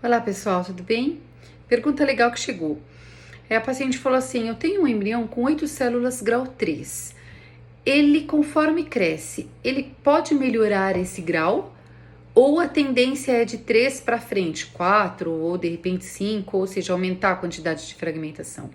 Olá pessoal, tudo bem? Pergunta legal que chegou. A paciente falou assim: eu tenho um embrião com 8 células grau 3. Ele, conforme cresce, ele pode melhorar esse grau? Ou a tendência é de 3 para frente, 4 ou de repente 5, ou seja, aumentar a quantidade de fragmentação?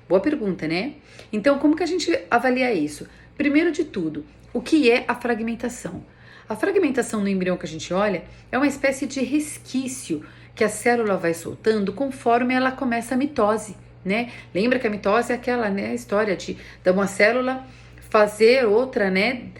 Boa pergunta, né? Então, como que a gente avalia isso? Primeiro de tudo, o que é a fragmentação? A fragmentação no embrião que a gente olha é uma espécie de resquício que a célula vai soltando conforme ela começa a mitose, né? Lembra que a mitose é aquela, né, história de uma célula fazer outra, né,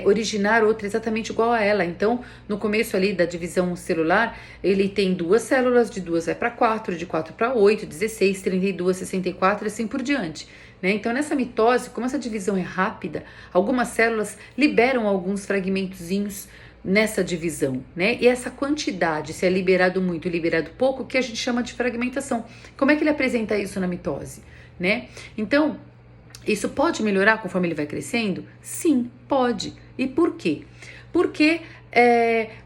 originar outra exatamente igual a ela. Então, no começo ali da divisão celular, ele tem 2 células, de 2 vai para 4, de 4 para 8, 16, 32, 64 e assim por diante. Né? Então, nessa mitose, como essa divisão é rápida, algumas células liberam alguns fragmentozinhos nessa divisão, né? E essa quantidade, se é liberado muito e liberado pouco, que a gente chama de fragmentação. Como é que ele apresenta isso na mitose, né? Então, isso pode melhorar conforme ele vai crescendo? Sim, pode. E por quê? Porque,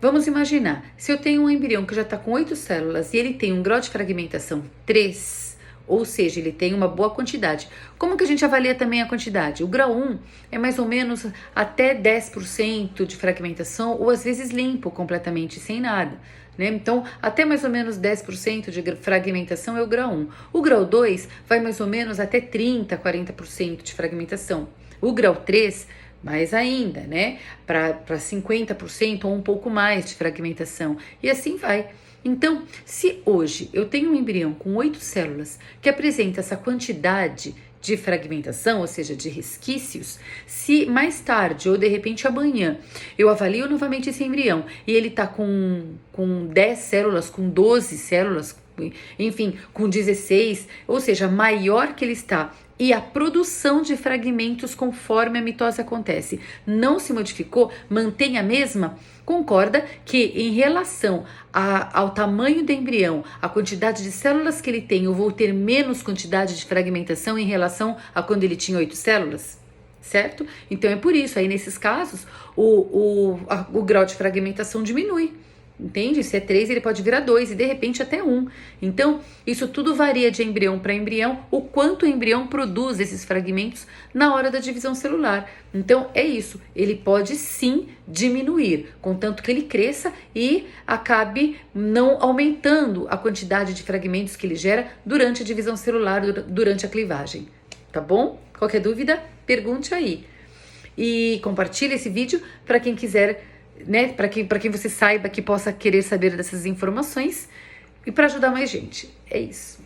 vamos imaginar, se eu tenho um embrião que já está com 8 células e ele tem um grau de fragmentação 3, ou seja, ele tem uma boa quantidade. Como que a gente avalia também a quantidade? O grau 1 é mais ou menos até 10% de fragmentação, ou às vezes limpo completamente, sem nada. Né? Então, até mais ou menos 10% de fragmentação é o grau 1. O grau 2 vai mais ou menos até 30%, 40% de fragmentação. O grau 3, mais ainda, né? Para 50% ou um pouco mais de fragmentação. E assim vai. Então, se hoje eu tenho um embrião com 8 células que apresenta essa quantidade de fragmentação, ou seja, de resquícios, se mais tarde ou de repente amanhã eu avalio novamente esse embrião e ele está com 10 células, com 12 células, enfim, com 16, ou seja, maior que ele está, e a produção de fragmentos conforme a mitose acontece não se modificou, mantém a mesma, concorda que em relação ao tamanho do embrião, a quantidade de células que ele tem, eu vou ter menos quantidade de fragmentação em relação a quando ele tinha 8 células? Certo? Então é por isso, aí nesses casos, o grau de fragmentação diminui. Entende? Se é 3, ele pode virar 2 e de repente até 1. Então, isso tudo varia de embrião para embrião, o quanto o embrião produz esses fragmentos na hora da divisão celular. Então, é isso. Ele pode sim diminuir, contanto que ele cresça e acabe não aumentando a quantidade de fragmentos que ele gera durante a divisão celular, durante a clivagem. Tá bom? Qualquer dúvida, pergunte aí. E compartilhe esse vídeo para quem quiser, né, para quem você saiba que possa querer saber dessas informações e para ajudar mais gente. É isso.